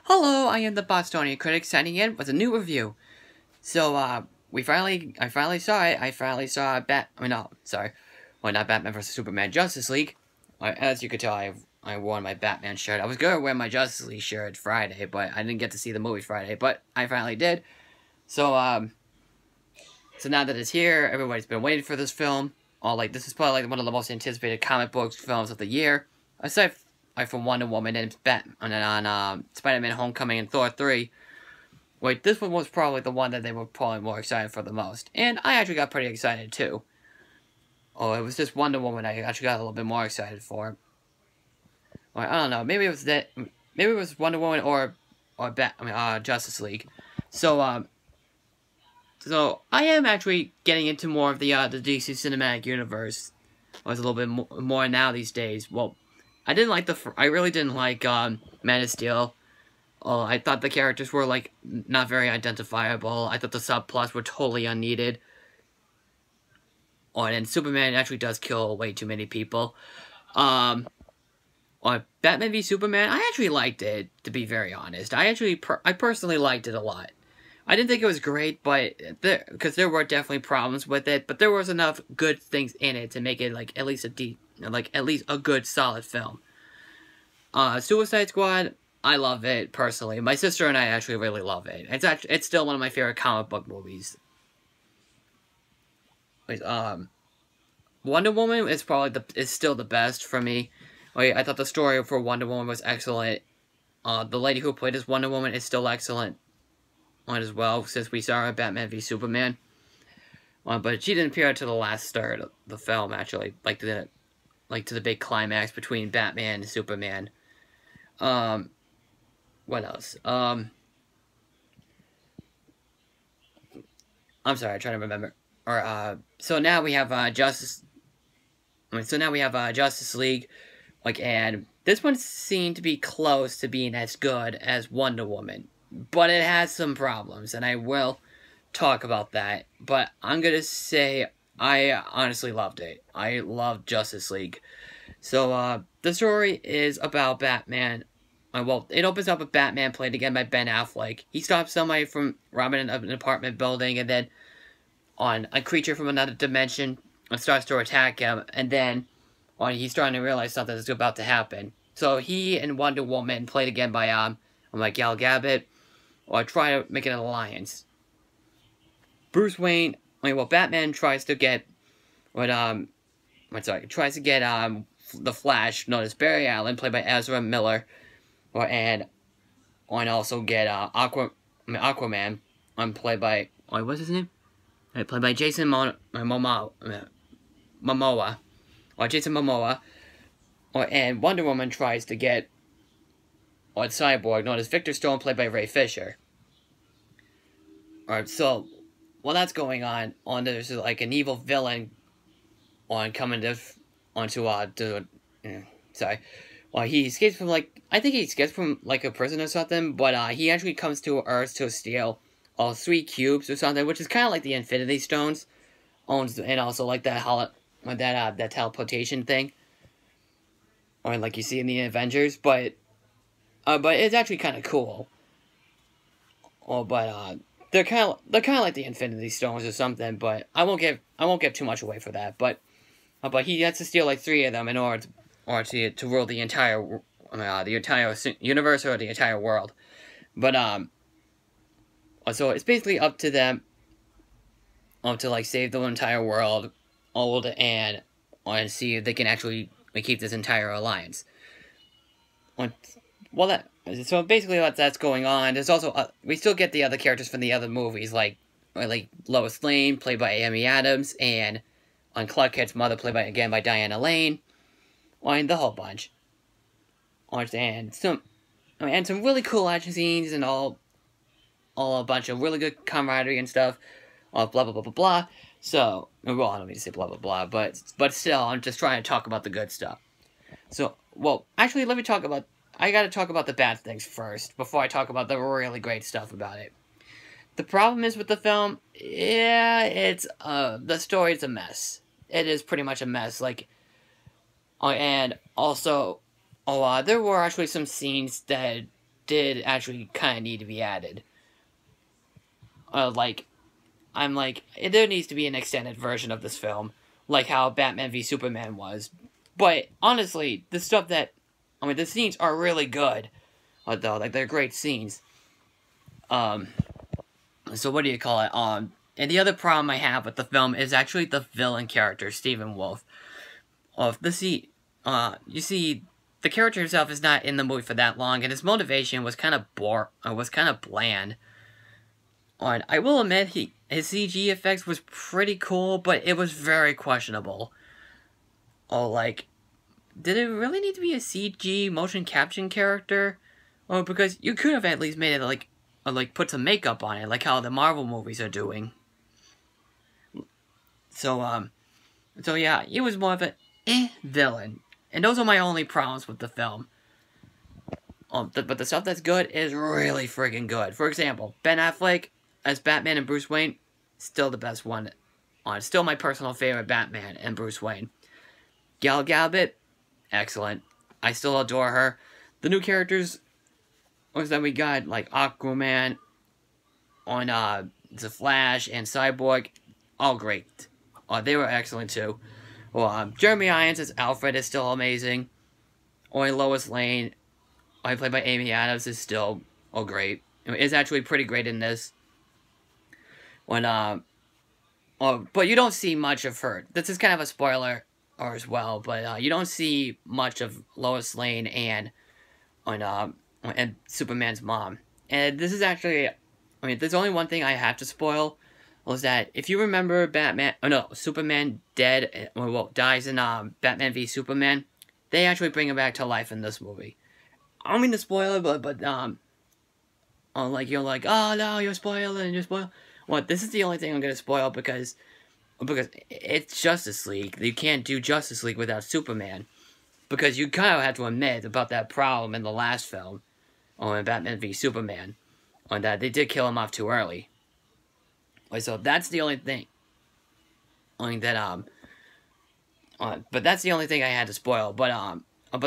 Hello, I am the Bostonian Critic signing in with a new review. So, I finally saw it. I finally saw not Batman vs Superman Justice League. As you could tell, I wore my Batman shirt. I was gonna wear my Justice League shirt Friday, but I didn't get to see the movie Friday. But I finally did. So, so now that it's here, everybody's been waiting for this film. This is probably one of the most anticipated comic books films of the year, aside from Wonder Woman and Spider-Man: Homecoming and Thor 3. Wait, this one was probably the one that they were probably more excited for the most, and I actually got pretty excited too. Oh, it was just Wonder Woman I actually got a little bit more excited for. Or, I don't know, maybe it was Wonder Woman or Justice League. So So I am actually getting into more of the DC Cinematic Universe. It was a little bit more now these days. Well, I really didn't like Man of Steel. I thought the characters were not very identifiable. I thought the subplots were totally unneeded. And Superman actually does kill way too many people. Batman v Superman, I actually liked it, to be very honest. I personally liked it a lot. I didn't think it was great, but because there were definitely problems with it, but there was enough good things in it to make it at least a good solid film. Suicide Squad, I love it personally. My sister and I actually really love it. It's still one of my favorite comic book movies. Wonder Woman is still the best for me. I thought the story for Wonder Woman was excellent. The lady who played as Wonder Woman is still excellent as well, since we saw her in Batman v Superman. But she didn't appear until the last third of the film, actually, to the big climax between Batman and Superman. What else? I'm sorry, I'm trying to remember. So now we have Justice League, and this one seemed to be close to being as good as Wonder Woman, but it has some problems, and I will talk about that. But I'm gonna say I honestly loved it. I loved Justice League. So the story is about Batman. It opens up with Batman, played again by Ben Affleck. He stops somebody from robbing an apartment building, and then a creature from another dimension starts to attack him, and then he's starting to realize something is about to happen. So he and Wonder Woman, played again by Gal Gadot, try to make an alliance. Batman tries to get the Flash, known as Barry Allen, played by Ezra Miller, and also get Aquaman, played by what's his name? Played by Jason Momoa, Jason Momoa, and Wonder Woman tries to get Cyborg, known as Victor Stone, played by Ray Fisher. So while that's going on, there's an evil villain coming he escapes from I think he escapes from a prison or something, but he actually comes to Earth to steal all 3 cubes or something, which is kind of like the Infinity Stones, and also that teleportation thing, like you see in the Avengers, but it's actually kind of cool. They're kind of like the Infinity Stones or something, but I won't give too much away for that. But he has to steal 3 of them in order to rule the entire universe or the entire world. But so it's basically up to them to save the entire world, and see if they can actually keep this entire alliance. So basically that's going on. There's also we still get the other characters from the other movies, like Lois Lane, played by Amy Adams, and Clark Kent's mother, played by Diana Lane, and the whole bunch. And some really cool action scenes, and all a bunch of really good camaraderie and stuff. Blah blah blah blah blah. So, well, I don't mean to say blah blah blah, but still, I'm just trying to talk about the good stuff. So, actually, I gotta talk about the bad things first, before I talk about the really great stuff about it. The problem is with the film, the story's a mess. It is pretty much a mess, and also, there were actually some scenes that did actually kind of need to be added. Like, there needs to be an extended version of this film, like how Batman v Superman was. But, honestly, the stuff that, the scenes are really good, though, like, they're great scenes. So what do you call it, and the other problem I have with the film is actually the villain character, Stephen Wolf. You see, the character himself is not in the movie for that long, and his motivation was kind of bland. And I will admit, his CG effects was pretty cool, but it was very questionable. Like, did it really need to be a CG motion caption character? Because you could have at least made it, like put some makeup on it, like how the Marvel movies are doing. So yeah, he was more of a villain. And those are my only problems with the film. But the stuff that's good is really friggin' good. For example, Ben Affleck as Batman and Bruce Wayne, still the best one. Still my personal favorite Batman and Bruce Wayne. Gal Gadot, excellent. I still adore her. The new characters that we got, like Aquaman, The Flash, and Cyborg, all great. They were excellent too. Jeremy Irons as Alfred is still amazing. Lois Lane, played by Amy Adams, is still great. Is actually pretty great in this. But you don't see much of her. This is kind of a spoiler as well, but you don't see much of Lois Lane and Superman's mom. And this is actually, there's only one thing I have to spoil, was that if you remember Superman dies in Batman v Superman, they actually bring him back to life in this movie. I don't mean to spoil it, but you're like, oh no, you're spoiling. Well, this is the only thing I'm gonna spoil because it's Justice League. You can't do Justice League without Superman, because you kind of have to admit about that problem in the last film, in Batman v Superman, on that they did kill him off too early. So that's the only thing. But that's the only thing I had to spoil. But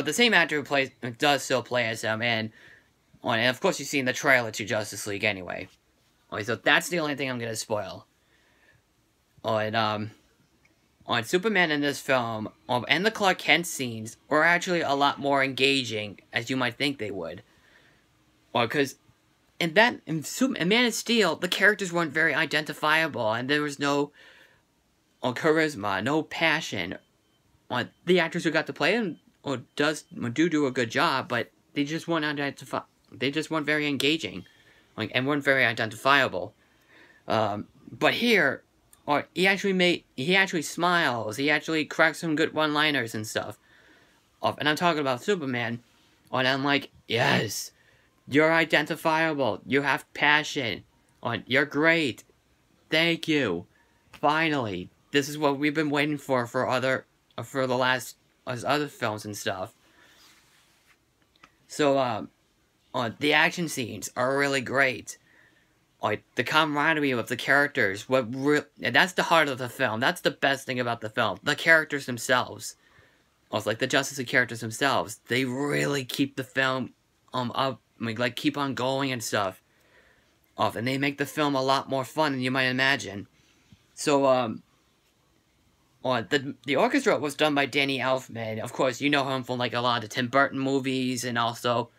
the same actor who does still play as him, and of course you've seen the trailer to Justice League anyway. So that's the only thing I'm gonna spoil. On Superman in this film, and the Clark Kent scenes were actually a lot more engaging, as you might think they would. Because in Man of Steel, the characters weren't very identifiable, and there was no charisma, no passion. The actors who got to play them do a good job, but they just weren't They just weren't very engaging, and weren't very identifiable. But here, he actually smiles. He actually cracks some good one-liners and stuff. And I'm talking about Superman, and I'm like, yes. You're identifiable. You have passion. You're great. Thank you. Finally, this is what we've been waiting for other films and stuff. So, the action scenes are really great. The camaraderie of the characters. That's the heart of the film. That's the best thing about the film. The characters themselves. Like the Justice League characters themselves. They really keep the film up. Keep on going and stuff. And they make the film a lot more fun than you might imagine. So, the orchestra was done by Danny Elfman. Of course, you know him from, a lot of Tim Burton movies, and also,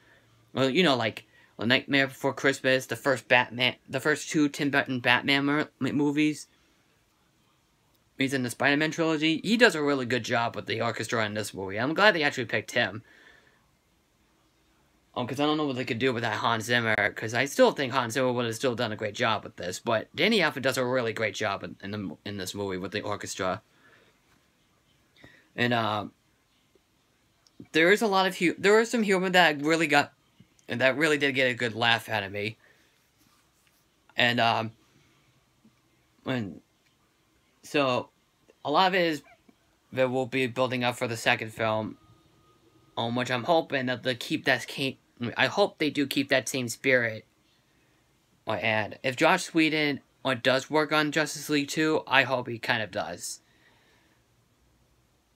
Nightmare Before Christmas, the first two Tim Burton Batman movies. He's in the Spider-Man trilogy. He does a really good job with the orchestra in this movie. I'm glad they actually picked him. Because I don't know what they could do with that Hans Zimmer, because I still think Hans Zimmer would have still done a great job with this, but Danny Elfman does a really great job in this movie with the orchestra. And, there is some humor that really did get a good laugh out of me. And, so, a lot of it is that we'll be building up for the second film, which I'm hoping that I hope they do keep that same spirit. And if Joss Whedon does work on Justice League 2, I hope he kind of does.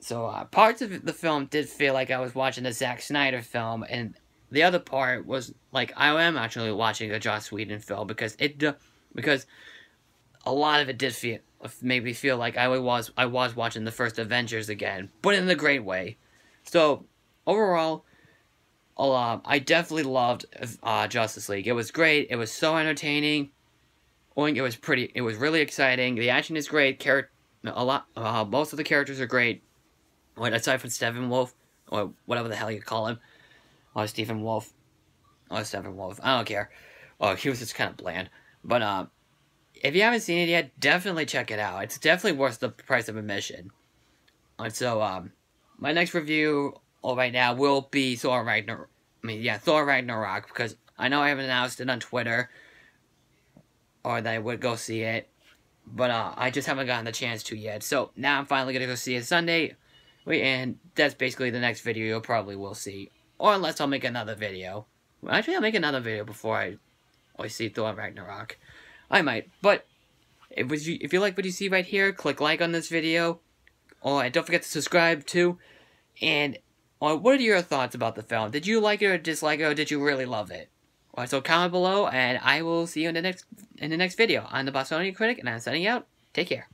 So, parts of the film did feel like I was watching a Zack Snyder film, and the other part was, like, I am actually watching a Joss Whedon film because because a lot of it did made me feel like I was watching the first Avengers again, but in a great way. So overall, I definitely loved Justice League. It was great. It was so entertaining. It was really exciting. The action is great. Most of the characters are great. Aside from Steppenwolf, or whatever the hell you call him, or Stephen Wolf, or Steppenwolf. I don't care. Oh, he was just kind of bland. But if you haven't seen it yet, definitely check it out. It's definitely worth the price of admission. And so, my next review right now will be Thor Ragnarok, because I know I haven't announced it on Twitter, or that I would go see it, but I just haven't gotten the chance to yet. So now I'm finally gonna go see it Sunday, and that's basically the next video you probably will see, or unless I'll make another video. Actually, I'll make another video before I see Thor Ragnarok. I might, but if you like what you see right here, click like on this video, and don't forget to subscribe too. And what are your thoughts about the film? Did you like it or dislike it, or did you really love it? So comment below, and I will see you in the next video on the Bostonian Critic, and I'm signing out. Take care.